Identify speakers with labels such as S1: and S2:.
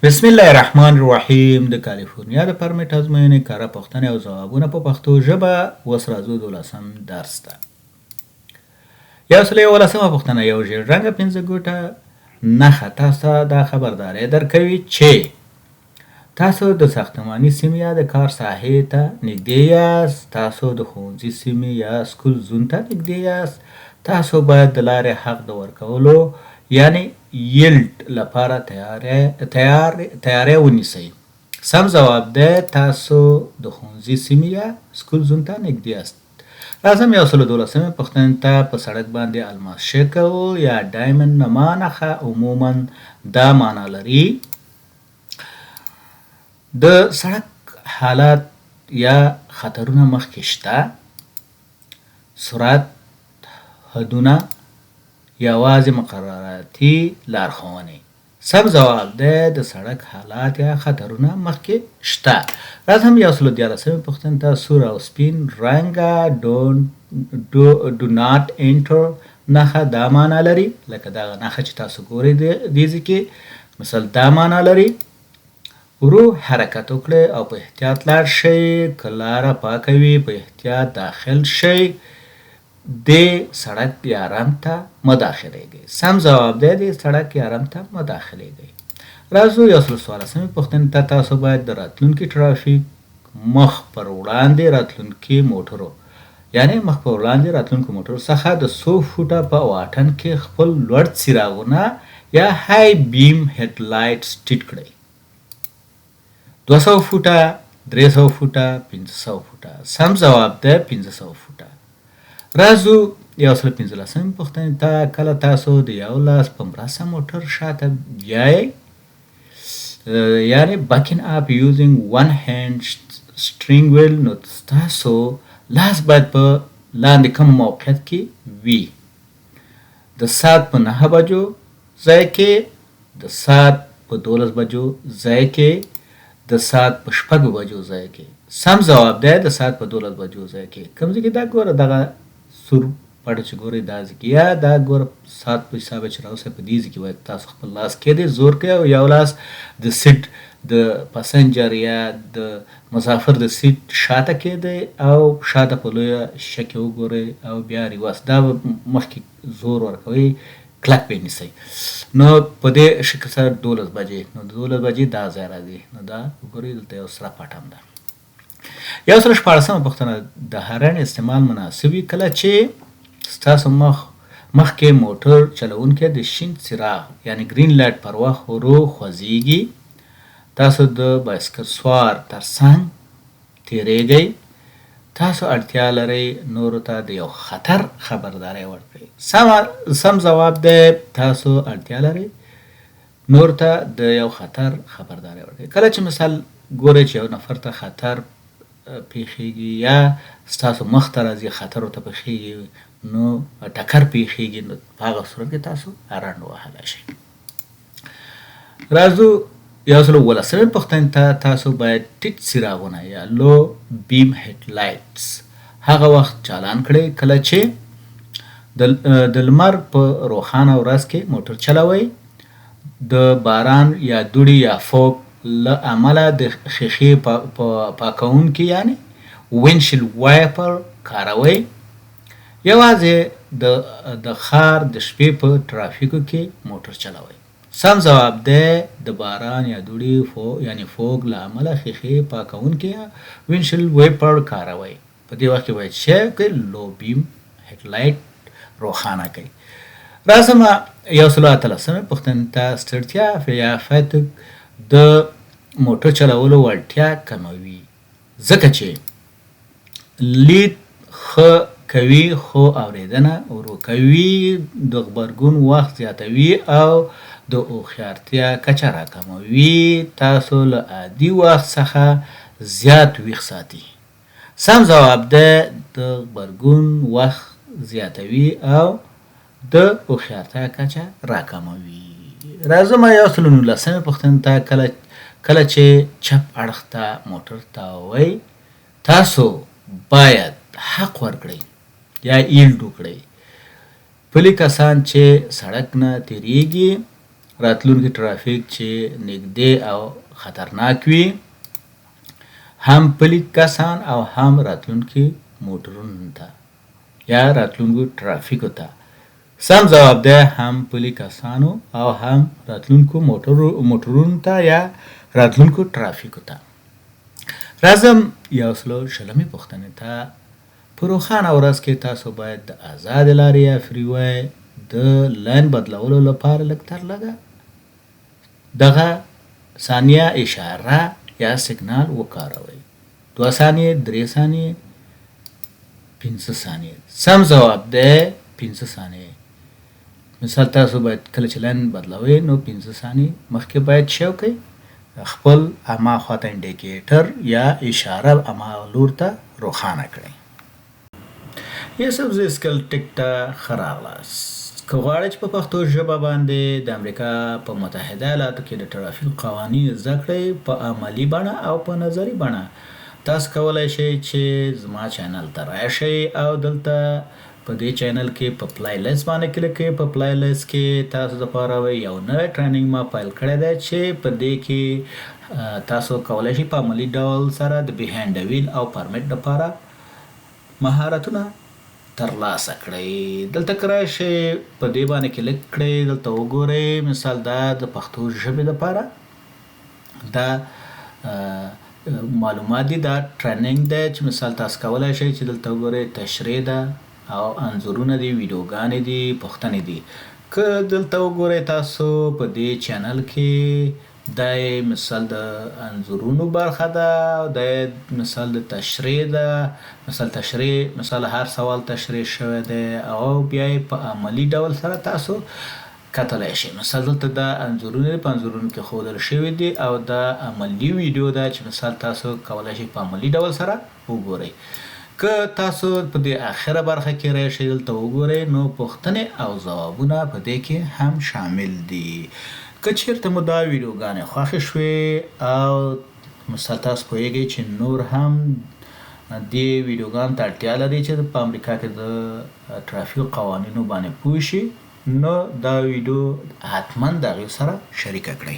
S1: بسم الله الرحمن الرحیم د کاليفورنيا د پرمټ ازموینې کاره پوښتنې او ځوابونه په پښتو ژبه اوس راځو 12م درس ته. یو سل یولسمه پوښتنه یو ژیړ رنګه پنځه ګوټه نښه تاسو ته دا خبرداری درکوي چې تاسو د ساختماني سیمې یا د کار ساحې ته نږدې یاست، تاسو د ښوونځي سیمې یا سکول زون ته نږدې یاست، تاسو باید د لارې حق د ورکولو یعنی یلډ لپاره تیاری ونیسئ. سم ځواب دی تاسو د ښوونځي سیمې یا سکول زون ته نږدې یاست. راځم یو سل دولسمې پوښتنې ته په سړک باندې الماس شی کول یا ډایمنډ نما نښه عموما دا معنا لري د سړک حالات یا خطرونه مخکې شته، سرعت، حدونه، یوازې مقرراتي لارښوونې. سم ځواب دی د سړک حالات یا خطرونه مخکې شته. راځم یو سل دیارلسمې پوښتنې ته سور او سپین رنګه ډو ناټ انټر نښه دا معنا لري لکه دغه نښه چې تاسو ګورئ دې ځای کې مثال دا معنا لري ورو حرکت وکړئ او په احتیاط لاړ شئ، که لاره پاکه وي په احتیاط داخل شئ، د سړک یا رم ته مه داخلیږئ. سم ځواب دی د سړک یا رم ته مه داخلیږئ. راځو یو سل څوارلسمې پوښتنې ته تاسو باید د راتلونکي ټرافیک مخ پر وړاندې راتلونکي موټرو یعنی مخ پر وړاندې راتلونکو موټرو څخه د 100 فوټه په واټن کې خپل لوړ څراغونه یا های بیم هډ لایټس ټیټ کړئ. 200 فوټه، 300 فوټه، 500 فوټه. سم ځواب دی 500 فوټه. راځو یو سل پنځلسمې پوښتنې ته کله تاسو د یو لاس په مرسته موټر شاته بیایئ یعنی backing up using one hand steering wheel نو ستاسو لاس باید په لاندې کوم موقعیت کې وي؟ د ساعت په 9 بجو ځای کې، د ساعت په 12 بجو ځای کې، د ساعت په 6 بجو ځای کې. سم ځواب دی د ساعت په 12 بجو ځای کې. کوم ځای کې دا ګوره دغه سور پړه چې ګورئ دا ځای کې یا دا ګوره ساعت په حسابه چې راوسئ په دې ځای کې باید تاسو خپل لاس کیږدئ زور کوئ او یو لاس د سیټ د پسنجر یا د مسافر د سیټ شاته کیږدئ او شاته په لویه شیشه کې وګورئ او بیا ریورس دا مخکې زور ورکوئ کلک پرې نیسئ. نو په دې شکل سره 12 بجې نو د 12 بجې دا ځای راځي نو دا وګورئ دلته یو سره پټم ده. یو سل شپاړسمه پوښتنه د هارن استعمال مناسب وي کله چې ستاسو مخکې موټر چلوونکی د شین څراغ یعنی ګرین لایټ پر وخت ورو خوځیږي، تاسو د بایسکل سوار ترڅنګ تیریږئ، تاسو اړتیا لرئ نورو ته د یو خطر خبرداری ورکړئ. سم ځواب دی تاسو اړتیا لرئ نورو ته د یو خطر خبرداری ورکړئ. کله چې مثال ګورئ چې یو نفر ته خطر پیښیږي یا ستاسو مخ ته راځي خطر ورته پیښیږي نو ټکر پیښیږي نو په هغه صورت کې تاسو هارن وهلی شئ. راځو یو سل اوولسمې پوښتنې ته تاسو باید ټیټ څراغونه یا لو بیم هډ لایټس هغه وخت چالان کړئ کله چې د لمر په روښانه ورځ کې موټر چلوئ، د باران یا دوړې یا فوګ له امله د ښیښې پاکوونکي یعنی وینشیلډ وایپر کاروئ، یوازې د ښار د شپې په ټرافیکو کې موټر چلوئ. سم ځواب دی د باران یا دوړې یعنی فوګ له امله ښیښې پاکوونکي یا وینشیلډ وایپر کاروئ. په دې وخت کې باید شی وکړئ لو بیم هډ لایټ روښانه کړئ. راځم یو سل اتلسمې پوښتنې ته ستړیا یا فاتګ د موټر چلولو وړتیا کموي ځکه چې لید ښه کوي خو اورېدنه ورو کوي، د غبرګون وخت زیاتوي او د هوښیارتیا کچه راکموي، تاسو له عادي وخت څخه زیات ویښ ساتي. سم ځواب دی د غبرګون وخت زیاتوي او د هوښیارتیا کچه راکموي. راځم یو سل نولسمې پوښتنې ته کله چې چپ اړخ ته موټر تاووئ تاسو باید حق ورکړئ یا یلډ وکړئ. پلي کسان چې سړک نه تیریږي راتلونکي ترافیک چې نږدې او خطرناک وي، هم پلي کسان او هم راتلونکي موټرونو ته یا راتلونکو ترافیکو ته. سم ځواب ده هم پلي کسانو او هم راتلونکو موټرونو ته یا راتلونکو ترافیکو ته. راځم 120 پوښتنې ته. په روښانه ورځ کې تاسو باید د آزادې لارې یا فریوی د لاین بدلولو لپاره لږ تر لږه دغه ثانیه اشاره یا سیګنال وکاروئ. 2 ثانیې، 3 ثانیې، 5 ثانیې. سم ځواب دی 5 ثانیې. مثال تاسو باید کله چې لاین بدلوئ نو 5 ثانیې مخکې باید څه وکئ؟ خپل اما خواته انډیکیټر یا اشاره اما لور ته روښانه کړئ. یو سبزی سکل ټیک ته ښه راغلاست. که غواړئ چې په پښتو ژبه باندې د امریکا په متحده ایالاتو کې د ټرافیک قوانین زده کړئ په عملي بڼه او په نظري بڼه، تاسو کولی شئ چې زما چینل ته راشئ او دلته په دې چینل کې په پلای لیست باندې کلیک کړئ. په پلای لیست کې تاسو دپاره یو نوی ټریننګ ما پیل کړی دی چې په دې کې تاسو کولی شئ په عملي ډول سره د بیهایند ویل او پرمټ دپاره مهارتونه ترلاسه کړئ. دلته که راشئ په دې باندې کلیک کړئ، دلته وګورئ. مثال دا د پښتو ژبې دپاره دا معلومات دي، دا ټریننګ دی چې مثال تاسو کولی شئ چې دلته وګورئ تشريح ده او انځورونه دي، ویډیوګانې دي، پوښتنې دي. که دلته وګورئ تاسو په دې چینل کې دا مثال د انځورونو برخه ده او دا مثال د تشریح ده. مثال تشریح، مثال هر سوال تشریح شوی دی او بیا یې په عملي ډول سره تاسو کتلی شئ. مثال دلته دا انځورونه په انځورونو کې ښودل شوي دي او دا عملي ویډیو ده چې مثال تاسو کولی شئ په عملي ډول سره وګورئ. که تاسو په دې آخره برخه کې راشئ دلته وګورئ نو پوښتنې او ځوابونه په دې کې هم شامل دي. که چیرته مو دا ویډیوګانې خوښې شوې او مثال تاسو پوهیږئ چې نور هم دې ویډیوګانو ته اړتیا لري چې په امریکا کې د ټرافیک قوانینو باندې پوه شي، نو دا ویډیو حتما د هغوی سره شریکه کړئ.